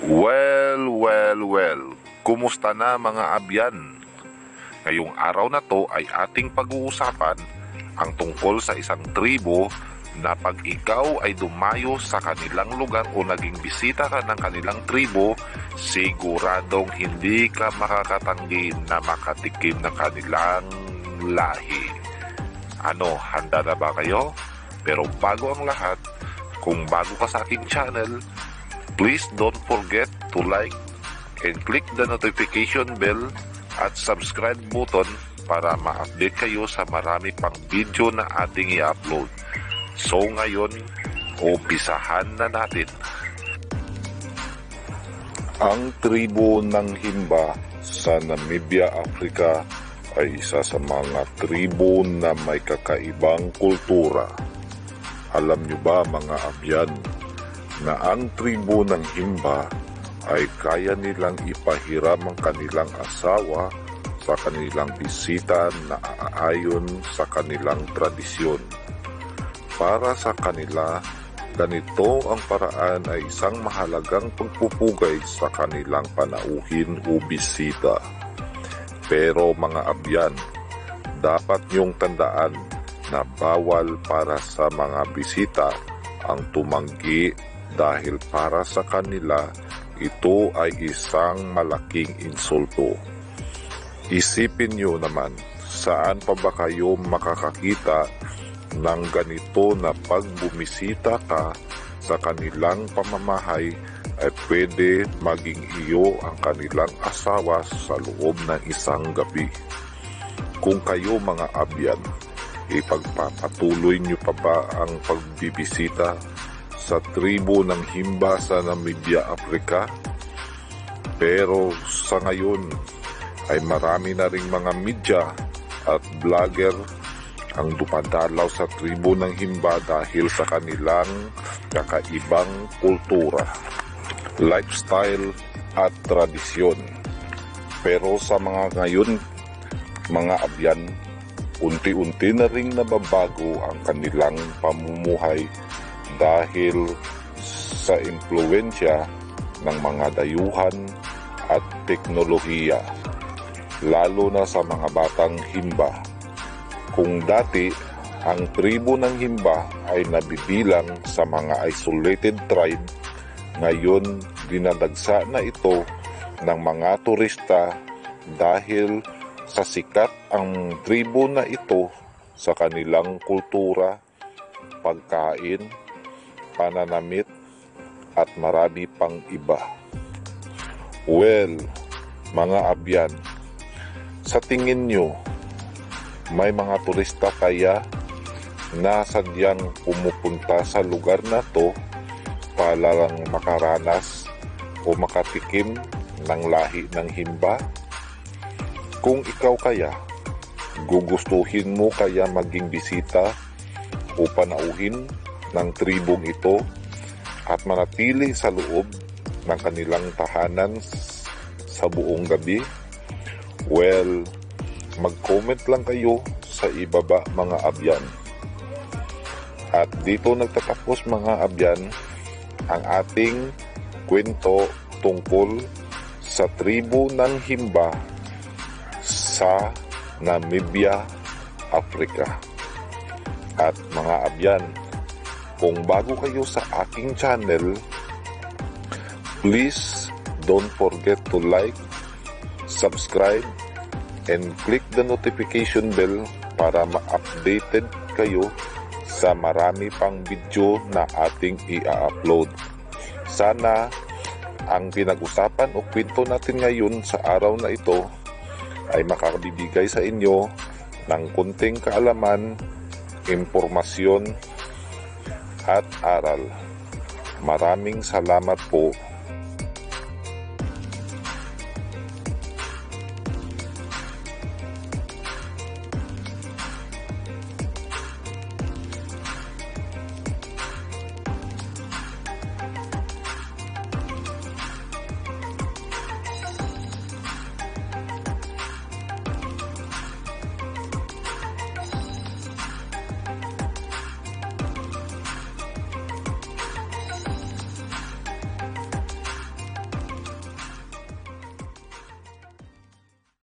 Well. Kumusta na mga abyan? Ngayong araw na to ay ating pag-uusapan ang tungkol sa isang tribo na pag ikaw ay dumayo sa kanilang lugar o naging bisita ka ng kanilang tribo, siguradong hindi ka makakatanggi na makatikim ng kanilang lahi. Ano, handa na ba kayo? Pero bago ang lahat, kung bago ka sa aking channel, please don't forget to like and click the notification bell at subscribe button para ma-update kayo sa marami pang video na ating i-upload. So ngayon, umpisahan na natin. Ang tribo ng Himba sa Namibia, Africa ay isa sa mga tribo na may kakaibang kultura. Alam nyo ba mga abyan na ang tribo ng Himba ay kaya nilang ipahiram ang kanilang asawa sa kanilang bisita na aayon sa kanilang tradisyon. Para sa kanila, ganito ang paraan ay isang mahalagang pagpupugay sa kanilang panauhin o bisita. Pero mga abyan, dapat niyong tandaan na bawal para sa mga bisita ang tumanggi dahil para sa kanila ito ay isang malaking insulto. Isipin niyo naman, saan pa ba kayo makakakita ng ganito na pag bumisita ka sa kanilang pamamahay ay pwede maging iyo ang kanilang asawa sa loob ng isang gabi. Kung kayo mga abyan, ipagpapatuloy niyo pa ba ang pagbibisita sa tribo ng Himba sa Namibia, Africa? Pero sa ngayon ay marami na ring mga media at vlogger ang dumadalaw sa tribo ng Himba dahil sa kanilang kakaibang kultura, lifestyle at tradisyon. Pero sa mga ngayon, mga abyan, unti-unti na ring nababago ang kanilang pamumuhay dahil sa impluwensya ng mga dayuhan at teknolohiya, lalo na sa mga batang Himba. Kung dati, ang tribo ng Himba ay nabibilang sa mga isolated tribe, ngayon dinadagsa na ito ng mga turista dahil sa sikat ang tribo na ito sa kanilang kultura, pagkain, pananamit at marami pang iba. Well, mga abyan, sa tingin nyo, may mga turista kaya na sadyang pumupunta sa lugar na to para lang makaranas o makatikim ng lahi ng Himba? Kung ikaw kaya, gugustuhin mo kaya maging bisita o panauhin ng tribong ito at manatili sa loob ng kanilang tahanan sa buong gabi? Well, mag-comment lang kayo sa ibaba mga abyan. At dito nagtatapos mga abyan ang ating kwento tungkol sa tribo ng Himba sa Namibia, Africa. At mga abyan, kung bago kayo sa aking channel, please don't forget to like, subscribe, and click the notification bell para ma-updated kayo sa marami pang video na ating i-upload. Sana ang pinag-usapan o kwento natin ngayon sa araw na ito ay makakabibigay sa inyo ng konting kaalaman, impormasyon at aral. Maraming salamat po